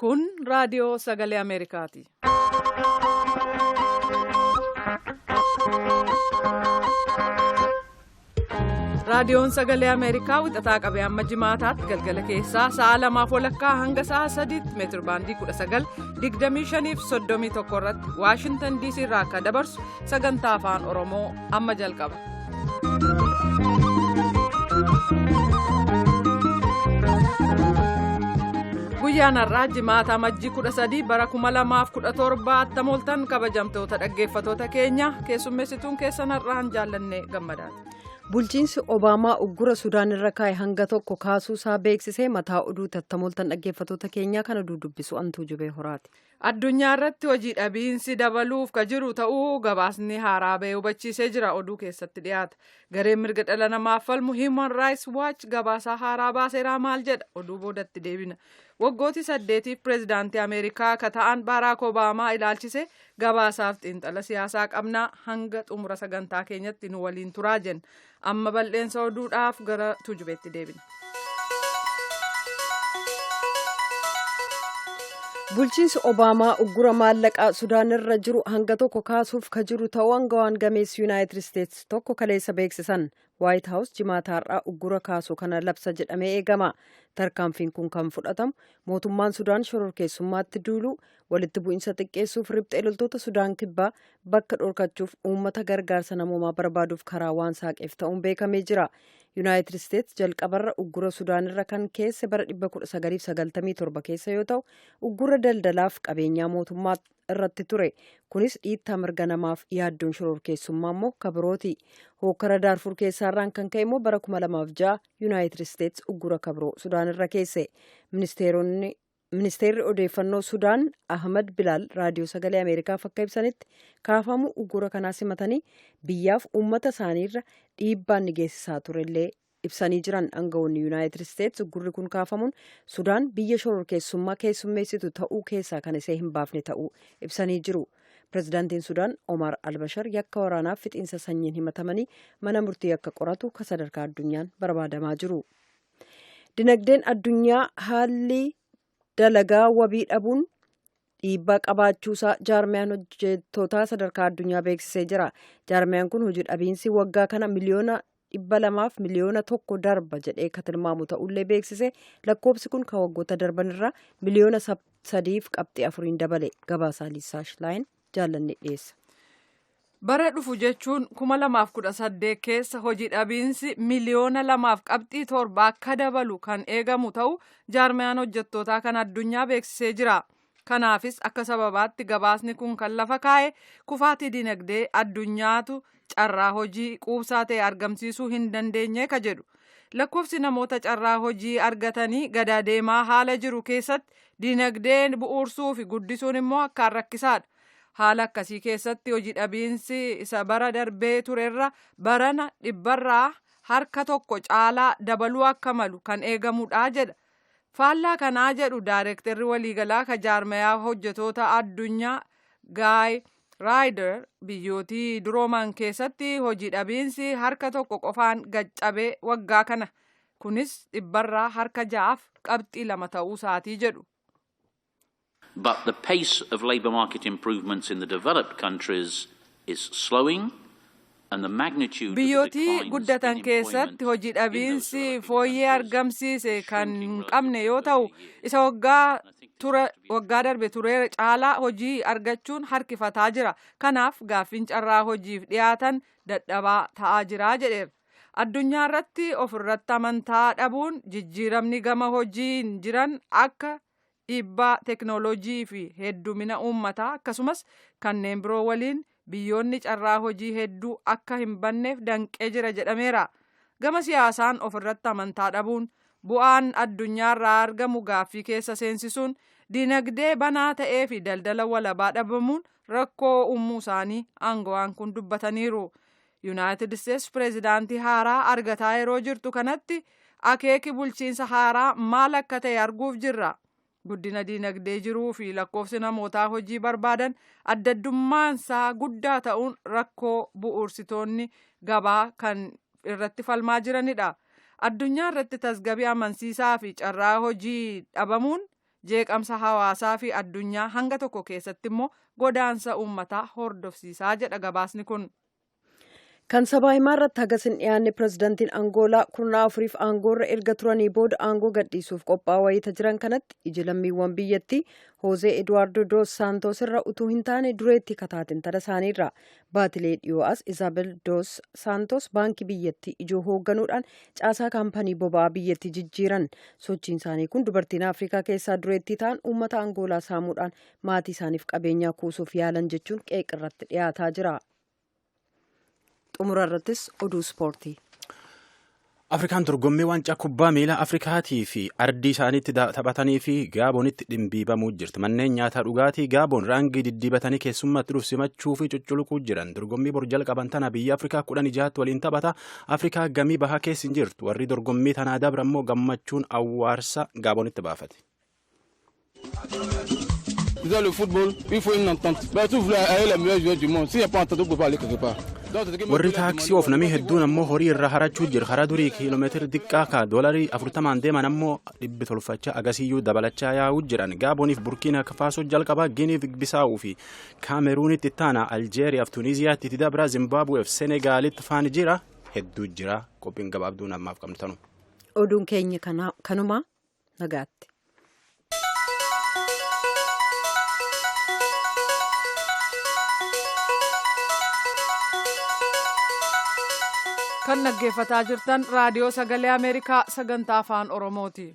Kun raadiyoo sagalee Ameerikaati. Raadiyoon sagalee Ameerikaa wixataa qabee hamma jimaataatti galgala keessaa sa'a 2:00 hanga sa'a 3:00 meetir baandii 19:25 fi 31 irratti Waashingtan DC irraa akka dabarsu sagantaa afaan Oromoo amma jalqaba. Guyyaan har'aa jimaata amajjii 13 bara 2017 attamooltan kabajamtoota dhaggeeffatoota keenya keessummeessituun keessan har'aan jaallannee gammadaati. Bulchiinsi Obaamaa uggura Sudaan irra kaa'e hanga tokko kaasuu isaa beeksisee mataa oduu tattamooltan dhaggeeffatoota keenyaa kana dudubbisu antuu jubee horaati. Addunyaa irratti hojii dhabiinsi dabaluuf ka jiru ta'uu gabaasni haaraa ba'ee hubachiisee jira oduu keessatti dhiyaata. Gareen mirga dhala namaaf falmu Human Rights Watch gabaasaa haaraa baaseeraa maal jedha oduu boodatti deebina. Waggooti 8 pireezidaantii Ameerikaa ka ta'an Baraak Obaamaa ilaalchise gabaasaaf xiinxala siyaasaa qabnaa hanga xumura sagantaa keenyatti nu waliin turaa jenna. Amma bal'eensa oduudhaaf gara tujubeetti deebina. Bulchiinsi Obaamaa uggura maallaqaa Sudaan irra jiru hanga tokko kaasuuf ka jiru ta'uu aangawaan gameessi Yuunaayitid Isteetsi tokko kaleessa beeksisan. Waayit Haawus jimaata har'aa uggura kaasuu kana labsa jedhamee eegama. Tarkaanfiin kun kan fudhatamu mootummaan Sudaan shororkeessummaatti duulu walitti bu'iinsa xiqqeessuuf riphxee loltoota Sudaan kibbaa bakka dhorkachuuf uummata gargaarsa namoomaa barbaaduuf karaa waan saaqeef ta'uun beekamee jira. Yuunaayitid Isteetsi jalqabarra uggura Sudaan irra kan keesse bara 1997 keessa yoo ta'u uggura daldalaaf qabeenyaa mootummaa irratti ture. Kunis dhiittaa mirga namaaf yaaddoon shororkeessummaa immoo kabirooti. Hokkara Daarfur keessaarraan kan ka'e immoo bara 2006 Yuunaayitid Isteetsi uggura kabiroo Sudaan irra keesse. Ministeerri odeeffannoo Sudaan Ahmad Bilaal raadiyoo sagalee Ameerikaaf akka ibsanitti kaafamuu uggura kanaa simatanii biyyaaf uummata isaaniirra dhiibbaan ni geessisaa turellee ibsanii jiran. Aangawoonni Yuunaayitid Isteetsi uggurri kun kaafamuun Sudaan biyya shororkeessummaa keessummeessitu ta'uu keessaa kan isee hin baafne ta'uu ibsanii jiru. Pireezidaantiin Sudaan Omar Albashar yakka waraanaaf fixiinsa sanyiin himatamanii mana murtii akka qoratu ka sadarkaa addunyaan barbaadamaa jiru. Dinagdeen addunyaa haalli dalagaa wabii dhabuun dhiibbaa qabaachuusaa jaarmiyaan hojjettootaa sadarkaa addunyaa beeksisee jira. Jaarmiyaan kun hojii dhabiinsi waggaa kana miliyoona 200 fi miliyoona 1 darba jedhee ka tilmaamu ta'ullee beeksise. Lakkoobsi kun kan waggoota darban irraa miliyoona 3.4 dabale. Gabaasaa Liisaash Laayin jaallanne dhiyeessa. Bara dhufu jechuun 2018 keessa hojii dhabiinsi miliyoona 2.7 akka dabalu kan eegamu ta'u jaarmiyaan hojjettootaa kan addunyaa beeksisee jira. Kanaafis akka sababaatti gabaasni kun kan lafa kaa'e kufaatii dinagdee addunyaatu carraa hojii quubsaa ta'e argamsiisuu hin dandeenye ka jedhu. Lakkoofsi namoota carraa hojii argatanii gada deemaa haala jiru keessatti dinagdeen bu'uursuu fi guddisuun immoo akkaan rakkisaadha. Haala akkasii keessatti hojii dhabiinsi isa bara darbee turerra barana dhibbarraa harka tokko caalaa dabaluu akka malu kan eegamudha jedha. Faallaa kanaa jedhu daayirektarri waliigalaa ka jaarmayaa hojjetoota addunyaa Gaay Raayider biyyootii durooman keessatti hojii dhabiinsi harka tokko qofaan gaccabee waggaa kana. Kunis dhibbarraa harka 6.2 ta'uu isaatii jedhu. But the pace of labour market improvements in the developed countries is slowing and the magnitude Biyyootii guddatan keessatti hojii dhabiinsi fooyyee argamsiise kan hin qabne yoo ta'u isa waggaa darbe turee caalaa hojii argachuun harkifataa jira. Kanaaf gaaffiin carraa hojiif dhiyaatan dadhabaa ta'aa jira jedheera. Addunyaa irratti ofirratti amantaa dhabuun jijjiiramni gama hojiin jiran akka dhiibbaa teknooloojii fi heddumina uummataa akkasumas kanneen biroo waliin biyyoonni carraa hojii hedduu akka hin banneef danqee jira jedhameera. Gama siyaasaan ofirratti amantaa dhabuun bu'aan addunyaarraa argamu gaaffii keessa seensisuun dinagdee banaa ta'ee fi daldala walabaa dhabamuun rakkoo uumuu isaanii aangawaan kun dubbataniiru. Yuunaayitid Isteetsi pireezidaantii haaraa argataa yeroo jirtu kanatti akeeki bulchiinsa haaraa maal akka ta'e arguuf jirra. Guddina dinagdee jiruu fi lakkoofsi namootaa hojii barbaadan addaddummaansaa guddaa ta'uun rakkoo bu'uursitoonni gabaa kan irratti falmaa jiranidha. Addunyaa irratti tasgabbii amansiisaa fi carraa hojii dhabamuun jeeqamsa hawaasaa fi addunyaa hanga tokko keessatti immoo godaansa uummataa hordofsiisaa jedha gabaasni kun. Kan sabaa himaa irratti hagas hin dhiyaanne pirezidaantiin Angoolaa kurna afuriif aangoorra erga turanii booda aangoo gadhiisuuf qophaa'aa wayita jiran kanatti iji lammiiwwan biyyattii Hoozee Eduwaardo dos Saantos irra utuu hin taane dureetti kataatin tara isaaniirra baatilee dhiyoo as Izaabel dos Saantos baankii biyyattii ijoo hoogganuudhaan caasaa kaampanii boba'aa biyyattii jijjiiran. Sochiin isaanii kun dubartiin Afrikaa keessaa dureettii ta'an uummata Angoolaa saamuudhaan maatii isaaniif qabeenyaa kuusuuf yaalan jechuun qeeqirratti dhiyaataa jira. Xumura irrattis oduu ispoortii. Afrikaan dorgommii waancaa kubbaa miilaa Afrikaatii fi ardii isaaniitti taphatanii fi Gaaboonitti dhimbiibamuu jirti. Manneen nyaataa dhugaatii Gaaboon raangii diddiibatanii keessummatti dhuuf simachuu fi cucculuquu jiran. Dorgommii bor jalqaban tana biyya Afrikaa 16 waliin taphata. Afrikaa gamii bahaa keessa hin jirtu. Warri dorgommii tanaa dabra immoo gammachuun awwaarsa Gaaboonitti baafate. Dans le football, il faut une entente. Mais tu voulais aller les meilleurs joueurs du monde. S'il n'y a pas entente, on ne peut pas aller quelque part. Warri taaksii of namii hedduun ammoo horii irraa harachuu jira. Karaa durii kiiloomeetira xiqqaa ka doolarii 40 deeman ammoo dhibbi tolfachaa agasiyyuu dabalachaa yaa'uu jiran. Gaabooniif Burkiina Faasoo jalqabaa Giniif Bisaawuu fi Kaameruunitti ittaana Aljeeriyaaf Tuniiziyaatti itti dabra Zimbaabuweef Senegaalitti faan jira. Hedduu jira. Qophiin gabaabduun ammaaf qabnu. Oduun keenya kanuma nagaatti. Kan dhaggeeffataa jirtan raadiyoo sagalee Ameerikaa sagantaa afaan Oromooti.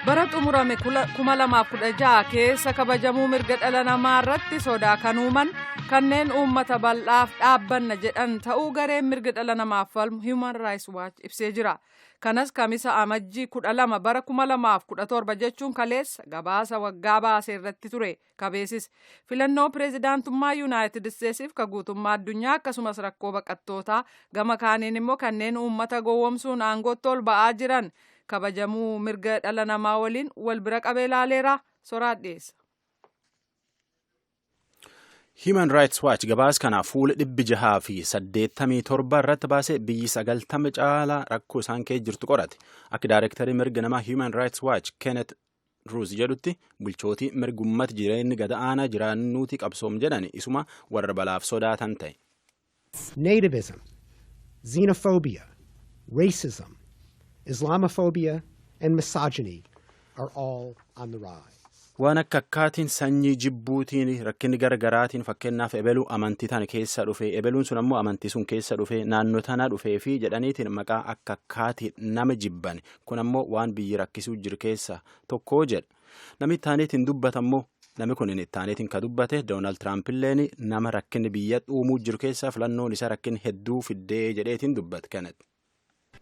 Bara xumurame 2016 keessa kabajamuu mirga dhala namaa irratti sodaa kan uuman kanneen uummata bal'aaf dhaabbanna jedhan ta'uu gareen mirga dhala namaaf falmu Human Rights Watch ibsee jira. Kanas kamisa amajjii 12 bara 2017 jechuun kaleessa gabaasa waggaa baasee irratti ture. Kabeesis filannoo pireezidaantummaa Yuunaayitid Isteetsiif ka guutummaa addunyaa akkasumas rakkoo baqattootaa gama kaaniin immoo kanneen uummata gowwomsuun aangootti ol ba'aa jiran kabajamuu mirga dhala namaa waliin wal bira qabee ilaaleera soraat dhiyeessa. Human Rights Watch gabaas kana fuula 687 irratti baasee biyyi 90 caalaa rakkoo isaan keessa jirtu qorate. Akka daayirektarii mirga namaa Human Rights Watch Kenneth Roos jedhutti bulchootii mirgummatti jireenyi gad aanaa jiraannuuti qabsoom jedhan isuma warra balaaf sodaatan ta'e. Nativism, xenophobia, racism, Islamophobia and misogyny are all on the rise. Waan akka akkaatiin sanyii jibbuutiin rakkinni gargaraatiin fakkeenyaaf ebeluu amantii tana keessa dhufe ebeluun sun ammoo amantii sun keessa dhufe naannoo tana dhufee fi jedhaniitiin maqaa akka akkaatiin nama jibban kun ammoo waan biyyi rakkisuu jiru keessa tokko jedha. Namni ittaaneetiin dubbatammoo namni kun ittaaneetiin ka dubbate Doonaald Tiraamp illeen nama rakkinni biyya uumuu jiru keessa filannoon isaa rakkinni hedduu fiddee jedheetiin dubbate kanatti.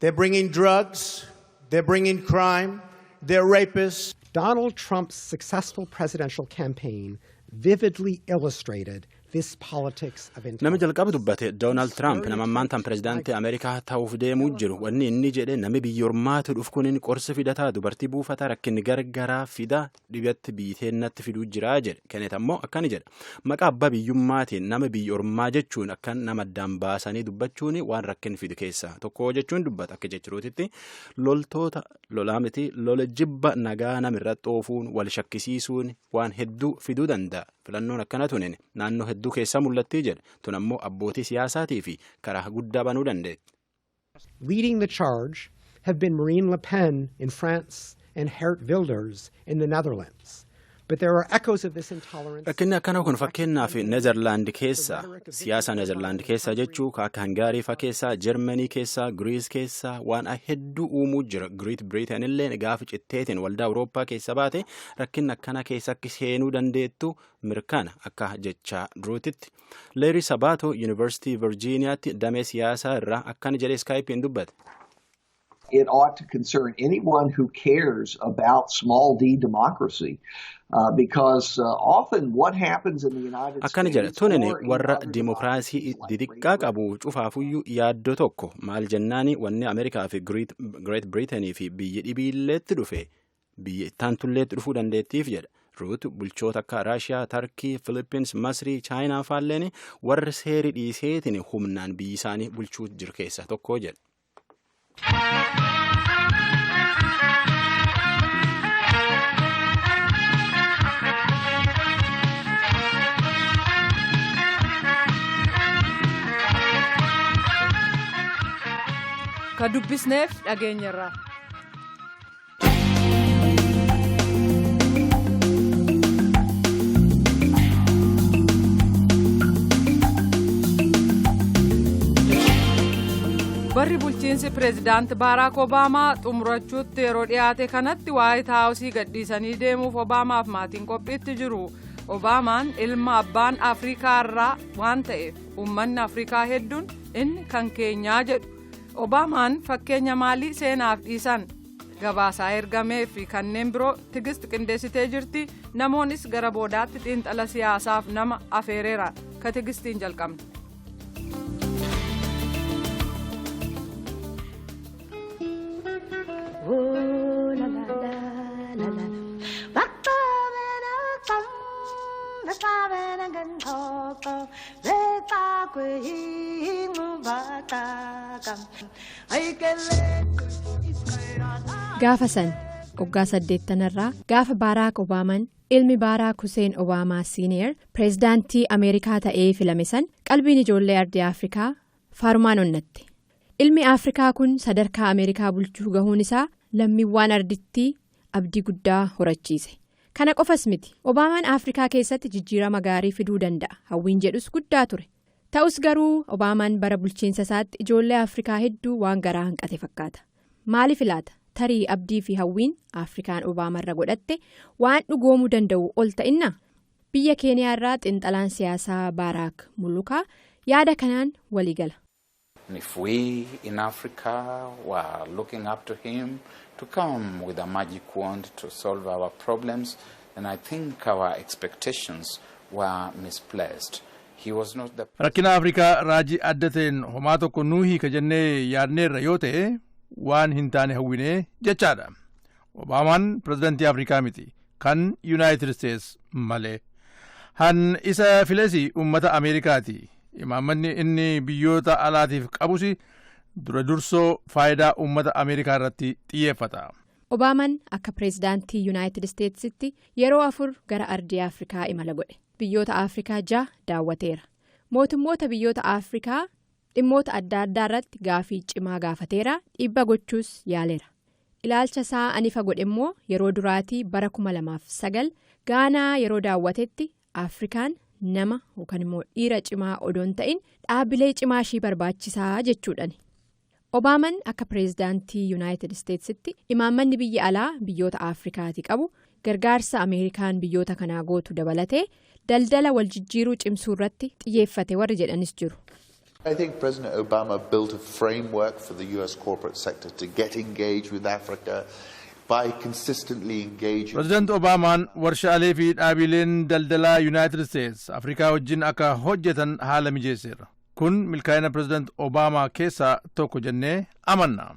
They're bringing drugs, they're bringing crime, they're rapists. Donald Trump's successful presidential campaign vividly illustrated this politics of intolerance. Nama jalqaba dubbate Donald Trump nama ammaantan pirezidaantii Ameerikaa ta'uuf deemuu jiru. Wanni inni jedhe nami biyyoormaatu dhufu kunin qorsa fidataa dubartii buufataa rakkinni gargaraa fida dhibatti biiteennatti fiduu jiraa jedhe. Kennet ammoo akkani jedha. Maqaa abbaa biyyummaatiin nama biyyoormaa jechuun akkan nama addaan baasanii dubbachuun waan rakkin fidu keessaa tokko jechuun dubbata akka jechuutitti loltoota lolaa miti lola jibba nagaa namirra xoofuun wal shakkisiisuun waan hedduu fiduu danda'a. Filannoon akkana tunin naannoo hedduu keessa mul'atti jedhe tun ammoo abbootii siyaasaatii fi karaa guddaa banuu dandeetti. Leading the charge have been Marine Le Pen in France and Geert Wilders in the Netherlands. But there are echoes of this intolerance. Rakkinni akkana kun fakkeenyaaf Neezerlaand keessa siyaasa Neezerlaand keessa jechuu akka Hangaarii fa keessa Jarmanii keessa Giriis keessa waan hedduu uumuu jira. Great Britain illee gaafa citteetiin waldaa Awurooppaa keessa baate rakkinni akkana keessa akka seenuu dandeettu mirkana akka jecha Druutitti. Larry Sabato University Virginiaatti damee siyaasaa irraa akkana jedhee Skype'n dubbate. It ought to concern anyone who cares about small d democracy because often what happens in the United States. Akkana jedha tunini warra dimokiraasii didiqqaa qabu cufaafuyyuu yaaddoo tokko maal jennaani wanni Ameerikaa fi Great Britain fi biyya dhibiilleetti dhufe biyya ittaantulleetti dhufuu dandeettiif jedha. Ruut bulchoota akka Raashiyaa, Tarkii, Philippines, Masrii, Chaayinaa faalleen warra seerii dhiiseetiin humnaan biyyi isaanii bulchuu jiru keessa tokko jedha. Ka dubbisneef dhageenyarraa. Barri bulchiinsi pireezidaanti Baaraak Obaamaa xumurachuutti yeroo dhiyaate kanatti Waayit Haawusii gadhiisanii deemuuf Obaamaaf maatiin qophiitti jiru. Obaamaan ilma abbaan Afrikaa irraa waan ta'eef uummanni Afrikaa hedduun inni kan keenyaa jedhu. Obaamaan fakkeenya maalii seenaaf dhiisan? Gabaasaa ergamee fi kanneen biroo Tigist qindeessitee jirti. Namoonnis gara boodaatti xiinxala siyaasaaf nama afeereera. Ka Tigistiin jalqabna. Gaafa san waggaa 80 gaafa Baaraak Obaamaan ilmi Baaraak Huseen Obaamaa Senior pireezidaantii Ameerikaa ta'ee filame san qalbiin ijoollee ardii Afrikaa faarumaan onnatte. Ilmi Afrikaa kun sadarkaa Ameerikaa bulchuu gahuun isaa lammiiwwan ardittii abdii guddaa horachiise. Kana qofas miti. Obaamaan Afrikaa keessatti jijjiirama gaarii fiduu danda'a. Hawwiin jedhus guddaa ture. Ta'us garuu Obaamaan bara bulchiinsa isaatti ijoollee Afrikaa hedduu waan garaa hanqate fakkaata. Maaliif laata? Tarii abdii fi hawwiin Afrikaan Obaamarra godhatte waan dhugoomuu danda'u ol ta'inna. Biyya Keeniyaa irraa xiinxalaan siyaasaa Baaraak Mulukaa yaada kanaan walii gala. If we in Africa were looking up to him to come with a magic wand to solve our problems, then I think our expectations were misplaced. He was not the... Rakkina Afrikaa raajii adda ta'een homaa tokko nuuhii ka jennee yaadneerra yoo ta'e waan hin taane hawwinee jechaadha. Obaamaan pireezidantii Afrikaa miti kan United States malee. Han isa filesi uummata Ameerikaati. Imaammanni inni biyyoota alaatiif qabus dura dursoo faayidaa uummata Ameerikaa irratti xiyyeeffata. Obaamaan akka pireezidaantii United Statesitti yeroo 4 gara ardii Afrikaa imala godhe. Biyyoota Afrikaa 6 daawwateera. Mootummoota biyyoota Afrikaa dhimmoota adda addaa irratti gaafii cimaa gaafateera. Dhiibba gochuus yaaleera. Ilaalcha isaa anifa godhe immoo yeroo duraatii bara 2009 Gaanaa yeroo daawwatetti Afrikaan nama yookaan immoo dhiira cimaa odoon ta'in dhaabbilee cimaa ishii barbaachisaa jechuudhani. Obaamaan akka pireezidaantii United Statesitti imaammanni biyya alaa biyyoota Afrikaati qabu gargaarsa Ameerikaan biyyoota kanaa gootu dabalatee daldala wal jijjiiruu cimsuu irratti xiyyeeffate warri jedhanis jiru. I think President Obama built a framework for the US corporate sector to get engaged with Africa by consistently engaging. President Obaamaan warshaalee fi dhaabileen daldalaa United States Afrikaa wajjin akka hojjetan haala mijeesseera. Kun milkaa'ina President Obaamaa keessaa tokko jennee amanna.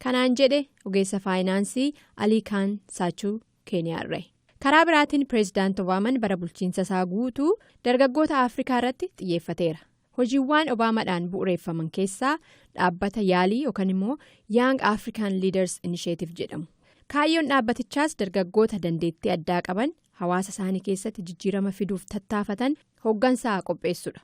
Kanaan jedhe ogeessa faayinaansii Alii Kaan Saachuu Keeniyaa irraa. Karaa biraatiin Pireezidaant Obaamaan bara bulchiinsa isaa guutuu dargaggoota Afrikaa irratti xiyyeeffateera. Hojiiwwan Obaamaadhaan bu'uureeffaman keessaa dhaabbata yaalii yookaan immoo Young African Leaders Initiative jedhamu. Kaayyoon dhaabbatichaas dargaggoota dandeettii addaa qaban hawaasa isaanii keessatti jijjiirama fiduuf tattaafatan hooggansaa qopheessudha.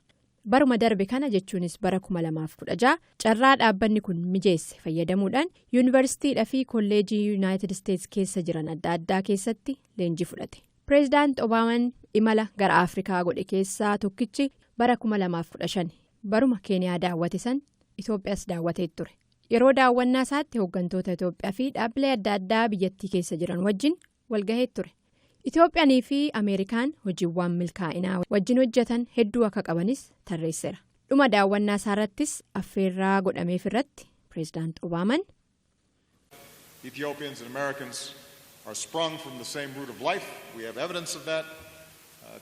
Baruma darbe kana jechuunis bara 2016 carraa dhaabbanni kun mijeesse fayyadamuudhaan yuunivarsiitiidhaa fi kolleejii United States keessa jiran adda addaa keessatti leenjii fudhate. Pireezidaant Obaamaan imala gara Afrikaa godhe keessaa tokkichi bara 2015 baruma Keeniyaa daawwate san Itoophiyaas daawwatee ture. Yeroo daawwannaa isaatti hooggantoota Itoophiyaa fi dhaabbilee adda addaa biyyattii keessa jiran wajjin walgahee ture. Itoophiyaanii fi Ameerikaan hojiiwwan milkaa'inaa wajjin hojjetan hedduu akka qabanis tarreesseera. Dhuma daawwannaa isaarrattis affeerraa godhameef irratti Pireezidaant Obaamaan. Ethiopians and Americans are sprung from the same root of life. We have evidence of that.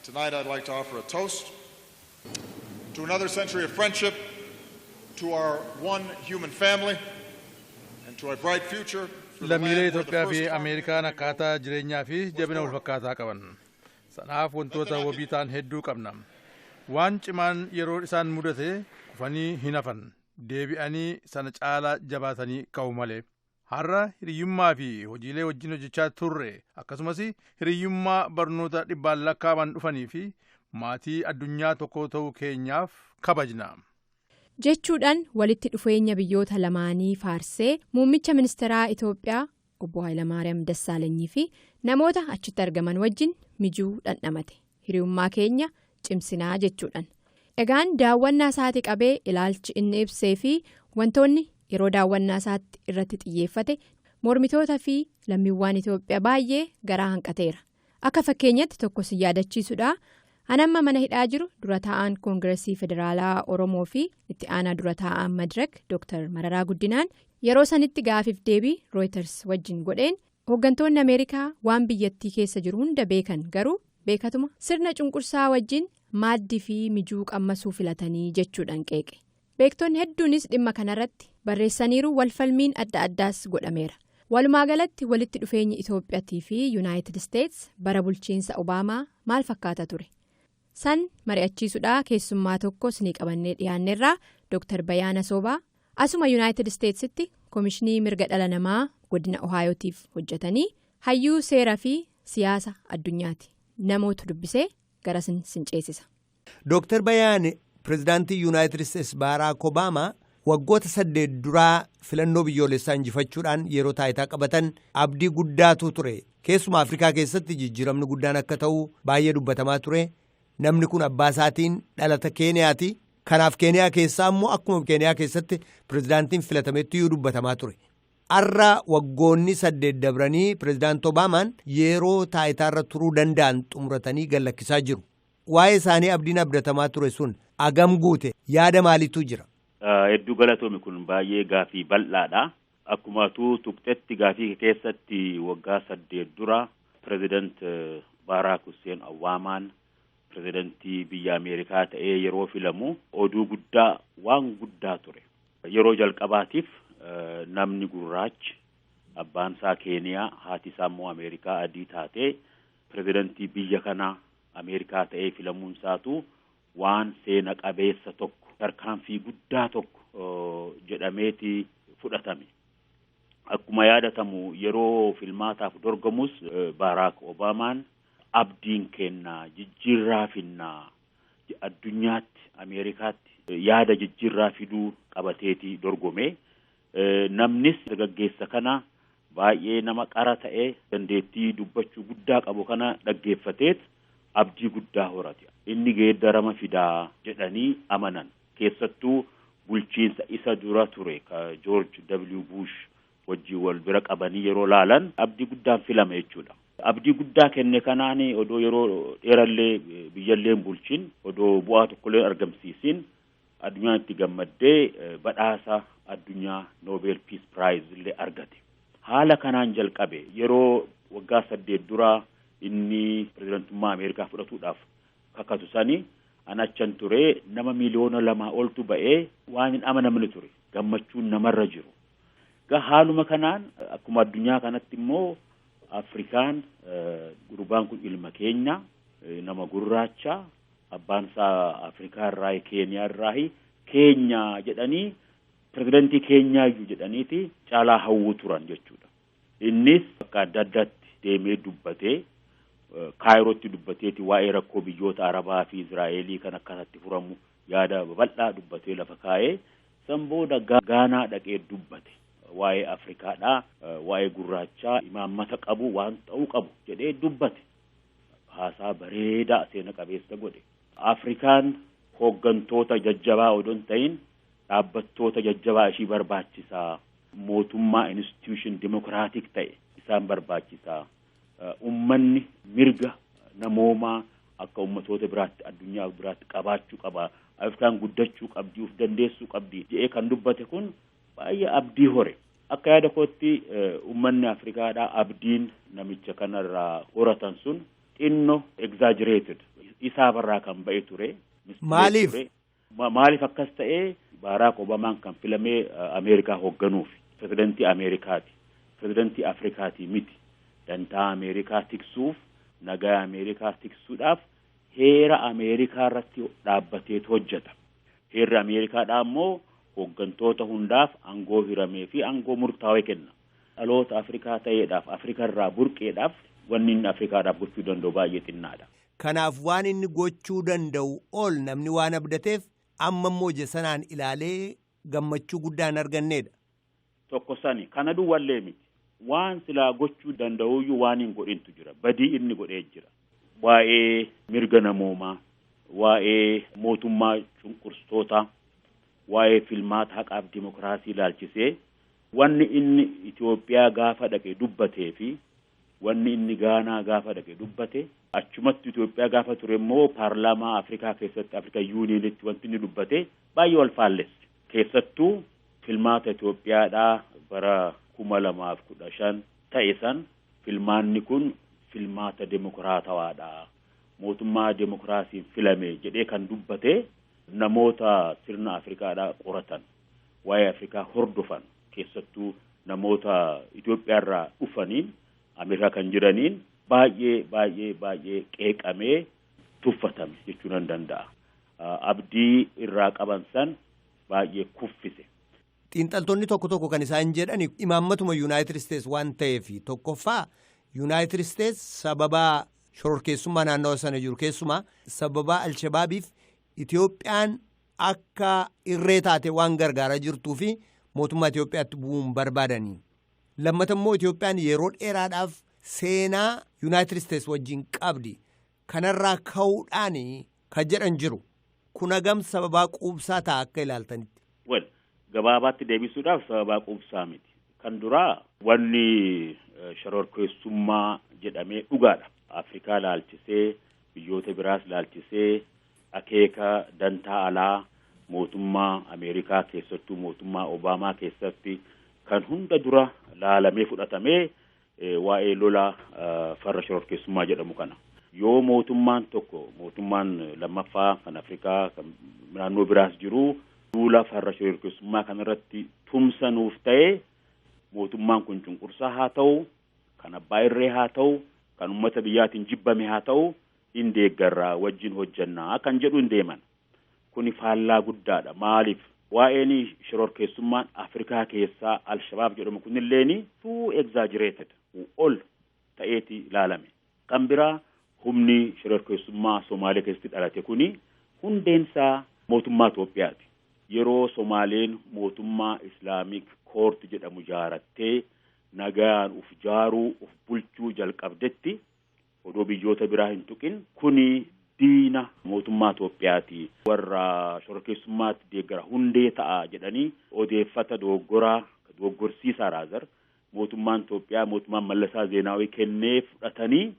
Tonight I'd like to offer a toast to another century of friendship, to our one human family, and to a bright future. Lammiilee Itoophiyaa fi Ameerikaan akkaataa jireenyaa fi jabina wal fakkaataa qaban. Sanaaf wantoota wabii ta'an hedduu qabna. Waan cimaan yeroo isaan mudate kufanii hin hafan. deebi'anii sana caalaa jabaatanii ka'u malee. Har'a hiriyyummaa fi hojiilee wajjin hojjechaa turre akkasumas hiriyyummaa barnoota dhibbaan lakkaa'aman dhufanii fi maatii addunyaa tokko ta'uu keenyaaf kabajna. Jechuudhaan walitti dhufeenya biyyoota lamaanii faarsee muummicha ministeeraa Itoophiyaa obbo Hayilamaariyaam Dassaalanyii fi namoota achitti argaman wajjin mijuu dhandhamate. Hiriyyummaa keenya cimsinaa jechuudhaan. Egaan daawwannaa isaati qabee ilaalchi inni ibsee fi wantoonni yeroo daawwannaa isaatti irratti xiyyeeffate mormitoota fi lammiiwwan Itoophiyaa baay'ee garaa hanqateera. Akka fakkeenyatti tokko si yaadachiisudha. Anamma mana hidhaa jiru dura taa'aan Koongireesii Federaalaa Oromoo fi itti aanaa dura taa'aan Madirak Dr. Mararaa Guddinaan yeroo sanitti gaafiif deebii Reuters wajjin godheen hooggantoonni Ameerikaa waan biyyattii keessa jiru hunda beekan garuu beekatuma sirna cunqursaa wajjin maaddii fi mijuu qammasuu filatanii jechuudhaan qeeqe. Beektonni hedduunis dhimma kanarratti barreessaniiru walfalmiin adda addaas godhameera. Walumaa galatti walitti dhufeenyi Itoophiyaatii fi Yuunaayitid Isteets bara bulchiinsa Obaamaa maal fakkaata ture? San mari'achiisuudhaa keessummaa tokkos ni qabannee dhiyaanneerraa Dr. Bayaana Soobaa asuma Yuunaayitid Isteetsitti Koomishinii Mirga Dhala Namaa godina Ohaayotiif hojjetanii hayyuu seeraa fi siyaasa addunyaati. Namoota dubbisee garasin sinceesisa. Dr. Bayaane pirezidaantii Yuunaayitid Isteets Baaraak Obaamaa waggoota 8 duraa filannoo biyyoolessaa injifachuudhaan yeroo taayitaa qabatan abdii guddaatu ture. Keessumaa Afrikaa keessatti jijjiiramni guddaan akka ta'u baay'ee dubbatamaa ture. Namni kun abbaa isaatiin dhalata Keeniyaati. Kanaaf Keeniyaa keessaa immoo akkuma Keeniyaa keessatti pirezidaantiin filatametti iyyuu dubbatamaa ture. Har'a waggoonni 8 dabranii pirezidaantii Obaamaan yeroo taayitaarra turuu danda'an xumuratanii gallakkisaa jiru. Waa'ee isaanii abdiin abdatamaa ture sun agam guute yaada maaliitu jira? Hedduu galatoomi kun baay'ee gaafii bal'aadha. Akkumatu tuqxetti gaafii keessatti waggaa 8 dura pirezidaant Baaraak Hussein Obaamaan pirezidaantii biyya Ameerikaa ta'ee yeroo filamu oduu guddaa waan guddaa ture. Yeroo jalqabaatiif namni gurraachi abbaan isaa Keeniyaa haati isaa immoo Ameerikaa adii taatee pirezidaantii biyya kanaa Ameerikaa ta'ee filamuun isaatu waan seena qabeessa tokko tarkaanfii guddaa tokko jedhameeti fudhatame. Akkuma yaadatamu yeroo filmaataaf dorgomus Baaraak Obaamaan abdiin kennaa jijjiirraa finnaa addunyaatti Ameerikaatti yaada jijjiirraa fiduu qabateeti dorgome. Namnis dargaggeessa kana baay'ee nama qara ta'ee dandeettii dubbachuu guddaa qabu kana dhaggeeffateet abdii guddaa horate. Inni geeddarama fidaa jedhanii amanan. Keessattuu bulchiinsa isa dura ture ka George W. Bush wajjin wal bira qabanii yeroo laalan abdii guddaan filame jechuudha. Abdii guddaa kenne kanaan odoo yeroo dheerallee biyyallee bulchin odoo bu'aa tokkollee argamsiisin addunyaan itti gammaddee badhaasa addunyaa Nobel Peace Prize illee argate. Haala kanaan jalqabe yeroo waggaa 8 dura inni pirezidaantummaa Ameerikaa fudhatuudhaaf kakatu sani anachan ture nama miliyoona 2 oltu ba'ee waan hin amanamne ture gammachuun namarra jiru. Haaluma kanaan akkuma addunyaa kanatti immoo Afrikaan gurbaan kun ilma keenya nama gurraacha abbaan isaa Afrikaa irraa Keeniyaa irraa keenya jedhanii pirezidaantii keenyaa iyyuu jedhaniiti caalaa hawwu turan jechuudha. Innis bakka adda addaatti deemee dubbatee Kaayirootti dubbateeti waa'ee rakkoo biyyoota Arabaa fi Israa'elii kan akkasatti furamu yaada babal'aa dubbatee lafa kaa'ee san booda Gaanaa dhaqee dubbate. Waa'ee Afrikaadhaa waa'ee gurraachaa imaammata qabu waan ta'uu qabu jedhee dubbate. Haasaa bareedaa seena qabeessa godhe. Afrikaan hooggantoota jajjabaa odoo hin ta'in dhaabbattoota jajjabaa ishii barbaachisaa. Mootummaa institution democratic ta'e isaan barbaachisaa. Ummanni mirga namoomaa akka ummatoota biraatti addunyaa biraatti qabaachuu qaba. Afrikaan guddachuu qabdi, uf dandeessuu qabdi jedhee kan dubbate kun baay'ee abdii hore. Akka yaada kootti ummanni Afrikaadhaa abdiin namicha kanarraa horatan sun xinno exaggerated isaabarraa kan ba'e ture. Maaliif akkas ta'ee Baaraak Obaamaan kan filamee Ameerikaa hoogganuuf pirezidaantii Ameerikaati. Pirezidaantii Afrikaati miti. Dantaa Ameerikaa tiksuuf nagaa Ameerikaa tiksuudhaaf heera Ameerikaa irratti dhaabbateetu hojjeta. Heerri Ameerikaadhaa immoo hooggantoota hundaaf aangoo hiramee fi aangoo murtaawee kenna. Dhaloota Afrikaa ta'eedhaaf Afrikarraa burqeedhaaf wanni inni Afrikaadhaaf gochuu danda'u baay'ee xinnaadha. Kanaaf waan inni gochuu danda'u ol namni waan abdateef amma immoo sanaan ilaalee gammachuu guddaan arganneedha. Tokko sani kana duwwallee miti. Waan silaa gochuu danda'uyyuu waan hin godhintu jira. Badii inni godhee jira. Waa'ee mirga namoomaa, waa'ee mootummaa cunqursitoota, waa'ee filmaata haqaaf dimokiraasii ilaalchisee wanni inni Itoophiyaa gaafa dhaqe dubbatee fi wanni inni Gaanaa gaafa dhaqe dubbate achumatti Itoophiyaa gaafa ture immoo paarlaamaa Afrikaa keessatti Afrika Yuuniinitti wanti inni dubbate baay'ee wal faallesse. Keessattuu filmaata Itoophiyaadhaa bara 2015 ta'e san filmaanni kun filmaata demokraatawaadha. Mootummaa demokraasiin filame jedhee kan dubbate namoota sirna Afrikaadhaa qoratan, waa'ee Afrikaa hordofan keessattuu namoota Itoophiyaarraa dhufaniin Ameerikaa kan jiraniin baay'ee qeeqamee tuffatame jechuu nan danda'a. Abdii irraa qaban san baay'ee kuffise. Xiinxaltoonni tokko kan isaan jedhan imaammatuma Yuunaayitid Isteets waan ta'eef tokkoffaa Yuunaayitid Isteets sababa shororkeessummaa naannawa sana jiru keessumaa sababa Alshabaabiif Itoophiyaan akka irree taate waan gargaaraa jirtuu fi mootummaa Itoophiyaatti bu'uun barbaadanii. Lammata immoo Itoophiyaan yeroo dheeraadhaaf seenaa Yuunaayitid Isteets wajjin qabdi. Kanarraa ka'uudhaan kan jedhan jiru. Kun hagam sababaa quubsaa ta'a akka ilaaltanitti. Gabaabaatti deebisuudhaaf sababaa quubsaa miti. Kan duraa wanni shororkeessummaa jedhamee dhugaadha. Afrikaa laalchisee, biyyoota biraas laalchisee, akeeka dantaa alaa mootummaa Ameerikaa keessattuu mootummaa Obaamaa keessatti kan hunda dura laalamee fudhatamee waa'ee lola farra shororkeessummaa jedhamu kana. Yoo mootummaan tokko, mootummaan lammaffaa kan Afrikaa kan naannoo biraas jiru duula farra shororkeessummaa kanarratti tumsa nuuf ta'e mootummaan kun cunqursaa haa ta'u, kan abbaa irree haa ta'u, kan uummata biyyaatiin jibbame haa ta'u, in deeggarraa wajjin hojjannaa kan jedhu hin deeman. Kuni faallaa guddaadha. Maaliif? Waa'een shororkeessummaan Afrikaa keessaa Alshabaab jedhamu kunilleen too exaggerated ol ta'eeti ilaalame. Kan biraa humni shororkeessummaa Somaaliyaa keessatti dhalate kuni hundeensaa mootummaa Itoophiyaati. Yeroo Somaaleen mootummaa Islaamik koorti jedhamu ijaarattee nagaan uf jaaruu uf bulchuu jalqabdetti odoo biyyoota biraa hin tuqin kuni diina mootummaa Itoophiyaati. Warra shororkeessummaatti deeggara hundee ta'a jedhanii odeeffata dogoggorsiisaa raazar mootummaan Itoophiyaa mootummaan Mallasaa Zeenaawii kennee fudhatanii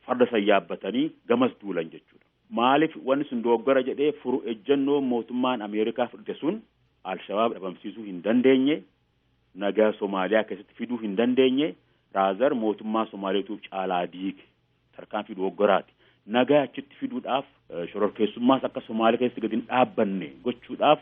farda sayyaabbatanii gamas duulan jechuudha. Maaliif wanni sun dogoggora jedhee furu ejjennoo mootummaan Ameerikaa fudhate sun Alshabaab dhabamsiisuu hin dandeenye, nagaa Somaaliyaa keessatti fiduu hin dandeenye, raazar mootummaa Somaaliyaatiif caalaa diige tarkaanfii dogoggoraati. Nagaa achitti fiduudhaaf shororkeessummaas akka Somaaliyaa keessatti gadi hin dhaabbanne gochuudhaaf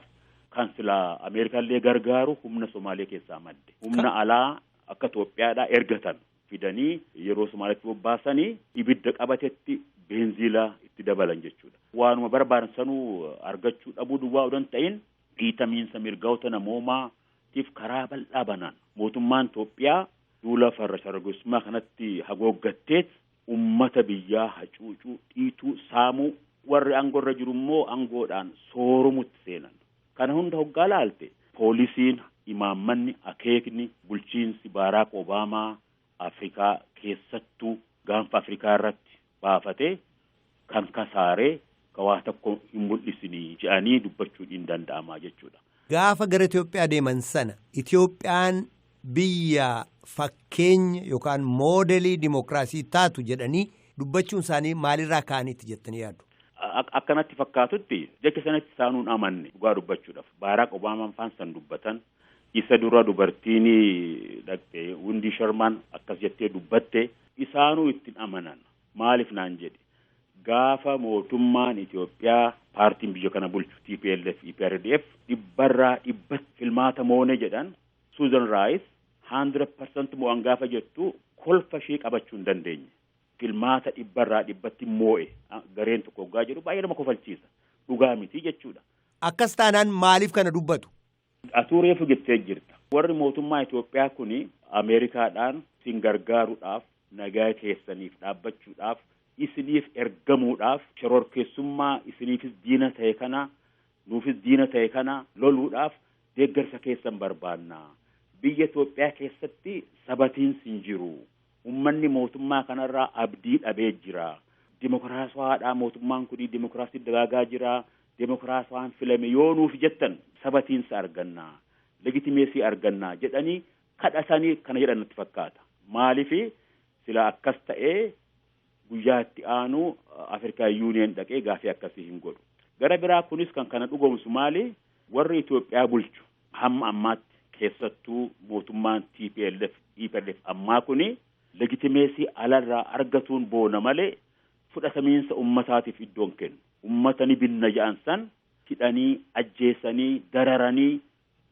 kan sila Ameerikaallee gargaaru humna Somaaliyaa keessaa madde. Humna alaa akka Itoophiyaadhaa ergatan fidanii yeroo Somaaliyaatti bobbaasanii ibidda qabatetti beenziila itti dabalan jechuudha. Waanuma barbaadan sanuu argachuu dhabuu duwwaa odoo hin ta'in dhiitamiinsa mirgoota namoomaatiif karaa bal'aa banaan mootummaan Itoophiyaa duula farra shororkeessummaa kanatti hagooggatteet ummata biyyaa hacuucuu, dhiituu, saamuu, warri aangoorra jiru immoo aangoodhaan soorumutti seenan. Kana hunda hoggaa laalte poolisiin, imaammanni, akeekni, bulchiinsi Baaraak Obaamaa Afrikaa keessattuu gaanfa Afrikaa irratti baafatee kan kasaaree kawaa tokko hin mul'isinii jedhanii dubbachuun hin danda'amaa jechuudha. Gaafa gara Itoophiyaa deeman sana Itoophiyaan biyya fakkeenya yookaan moodelii dimokiraasii taatu jedhanii dubbachuun isaanii maalirraa ka'aniitti jettanii yaaddu? Akkanatti fakkaatutti jecha sanatti isaanuun amanne dhugaa dubbachuudhaaf Baaraak Obaamaan faan san dubbatan isa dura dubartiin dhaqxe Windi Sharmaan akkas jettee dubbatte isaanuu ittiin amanan. Maaliif naan jedhe gaafa mootummaan Itoophiyaa paartiin biyya kana bulchu TPLF, EPRDF dhibbarraa dhibbatti filmaata moone jedhan Susan Rice 100% mo'an gaafa jettu kolfa ishee qabachuu hin dandeenye. Filmaata dhibbarraa dhibbatti moo'e gareen tokko hoggaa jedhu baay'ee nama kofalchiisa. Dhugaa miti jechuudha. Akkas taanaan maaliif kana dubbatu? Atuu reefu jettee jirta. Warri mootummaa Itoophiyaa kuni Ameerikaadhaan isin gargaaruudhaaf nagaa keessaniif dhaabbachuudhaaf isiniif ergamuudhaaf shororkeessummaa isiniifis diina ta'e kana nuufis diina ta'e kana loluudhaaf deeggarsa keessan barbaanna. Biyya Itoophiyaa keessatti sabatiinsi hin jiru. Ummanni mootummaa kanarraa abdii dhabee jira. Dimokiraasiwaadhaa mootummaan kun dimokiraasii dagaagaa jira. Dimokiraasiwaan filame yoo nuuf jettan sabatiinsa arganna. Legitimeesii arganna jedhanii kadhatanii kana jedhan natti fakkaata. Maalifi sila akkas ta'ee guyyaa itti aanu Afrikaa Yuuniyeen dhaqee gaafii akkasii hin godhu. Gara biraa kunis kan kana dhugoomsu maali? Warri Itoophiyaa bulchu hamma ammaatti keessattuu mootummaan TPLF ammaa kuni legitimeesii alarraa argatuun boona malee fudhatamiinsa ummataatiif iddoon kennu. Ummatani binna ja'an san hidhanii ajjeesanii dararanii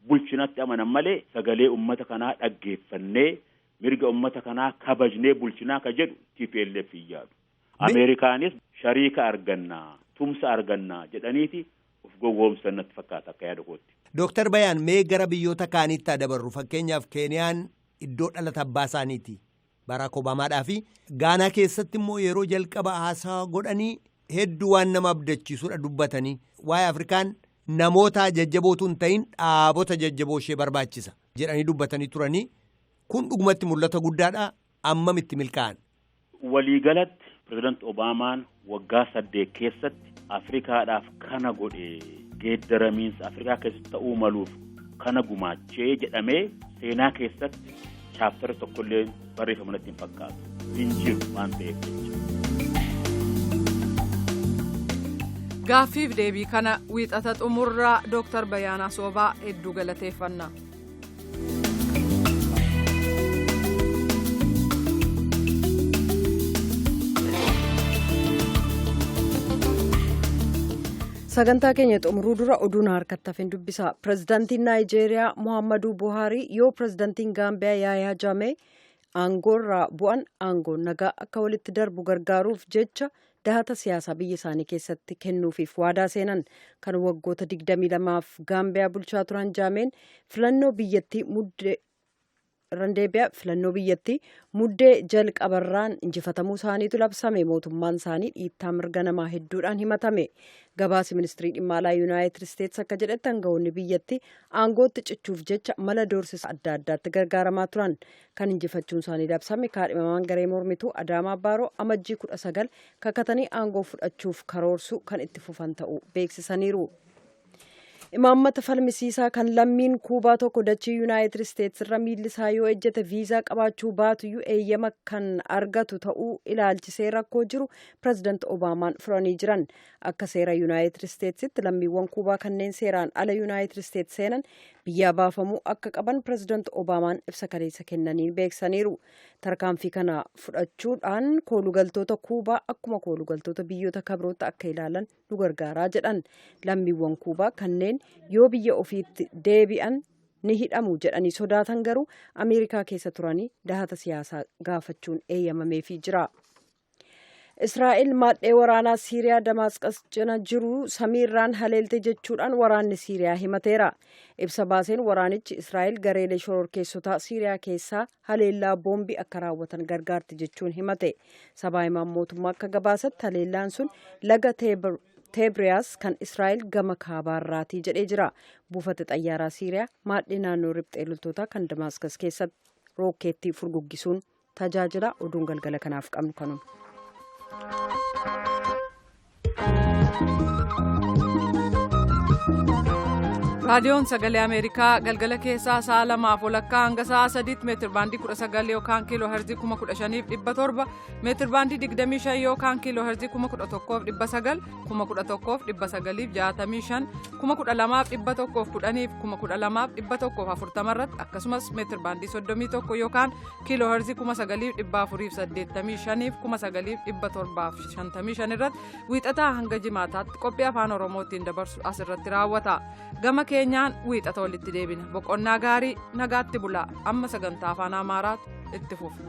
bulchinatti amanan malee sagalee ummata kanaa dhaggeeffannee mirga ummata kanaa kabajnee bulchinaa ka jedhu TPLF yaadu. Ameerikaanis shariika argannaa tumsa argannaa jedhaniiti of gowwoomsan natti fakkaata akka yaada kootti. Dooktar Bayaan mee gara biyyoota kaaniitti dabarru fakkeenyaaf Keeniyaan iddoo dhalata abbaa isaaniiti Baraak Obaamaadhaa fi Gaanaa keessatti immoo yeroo jalqaba haasaa godhanii hedduu waan nama abdachiisudha dubbatanii waa'ee Afrikaan namoota jajjabootu hin ta'in dhaabota jajjaboo ishee barbaachisa jedhanii dubbatanii turanii kun dhugumatti mul'ata guddaadha ammamitti milkaa'an. Waliigalatti Pireezidant Obaamaan waggaa 8 keessatti Afrikaadhaaf kana godhe geeddaramiinsa Afrikaa keessatti ta'uu maluuf kana gumaachee jedhamee seenaa keessatti chaaptara tokkollee barreeffamatti hin fakkaatu hin jiru waan ta'eef jecha. Gaaffiif deebii kana wiixata xumurraa Dooktar Bayaanaa Soobaa hedduu galateeffanna. sagantaa keenya xumuruu dura oduun harkatti hafin dubbisa. Pireezidaantiin Naayijeeriyaa Muhammadu Buhaarii yoo pireezidaantiin Gaambiyaa Yaayaa Jaamee aangoorraa bu'an aangoon nagaa akka walitti darbu gargaaruuf jecha dahata siyaasaa biyya isaanii keessatti kennuufiif waadaa seenan kan waggoota 22f Gaambiyaa bulchaa turan Jaameen filannoo biyyattii muddee jalqabarraan injifatamuu isaaniitu labsame. Mootummaan isaanii dhiittaa mirga namaa hedduudhaan himatame. Gabaasi ministirii dhimma alaa Yuunaayitid Isteetsi akka jedhetti aangawoonni biyyattii aangootti cichuuf jecha mala doorsisa adda addaatti gargaaramaa turan. Kan injifachuun isaanii labsame kaadhimamaan garee mormituu Adaamaa Baaroo amajjii 19 kakatanii aangoo fudhachuuf karoorsu kan itti fufan ta'uu beeksisaniiru. Imaammata falmisiisaa kan lammiin Kuubaa tokko dachii Yuunaayitid Isteetsi irra miilli isaa yoo ejjete viizaa qabaachuu baatuyyuu eeyyama kan argatu ta'uu ilaalchisee rakkoo jiru Pireezidaant Obaamaan furanii jiran. Akka seera Yuunaayitid Isteetsitti lammiiwwan Kuubaa kanneen seeraan ala Yuunaayitid Isteetsi seenan biyyaa baafamuu akka qaban Pireezidaant Obaamaan ibsa kaleessa kennaniin beeksaniiru. Tarkaanfii kana fudhachuudhaan koolugaltoota Kuubaa akkuma koolugaltoota biyyoota kabroota akka ilaalan nu gargaaraa jedhan. Lammiiwwan Kuubaa kanneen yoo biyya ofiitti deebi'an ni hidhamu jedhanii sodaatan garuu Ameerikaa keessa turanii dahata siyaasaa gaafachuun eeyyamameefii jira. Israa'el maadhee waraanaa Siiriyaa Damaasqas cina jiru samiirraan haleelte jechuudhaan waraanni Siiriyaa himateera. Ibsa baaseen waraanichi Israa'el gareelee shororkeessotaa Siiriyaa keessaa haleellaa boombii akka raawwatan gargaarti jechuun himate. Sabaa himaan mootummaa akka gabaasatti haleellaan sun laga Teebiriyaas kan Israa'el gama kaabaarraatii jedhee jira. Buufata xayyaaraa Siiriyaa maadhee naannoo riphxee loltootaa kan Damaasqas keessatti rookeettii furguggisuun tajaajila. Oduun galgala kanaaf qabnu kanuma. raadiyoon sagalee ameerikaa galgala keessaa sa'a 2:00 hanga sa'a 3 meetir baandii 19 yookaan kiiloo herzii 15,700 meetir baandii 25 yookaan kiiloo herzii 11,900 11,965 12,110 12,140 irratti akkasumas meetir baandii 31 yookaan kiiloo herzii 9,485 9,755 irratti wiixataa hanga jimaataatti qophii afaan oromootiin dabarsu asirratti raawwata. Gama keenyaan wiixata walitti deebina. Boqonnaa gaarii nagaatti bulaa. Amma sagantaa afaan Amaaraatu itti fufa.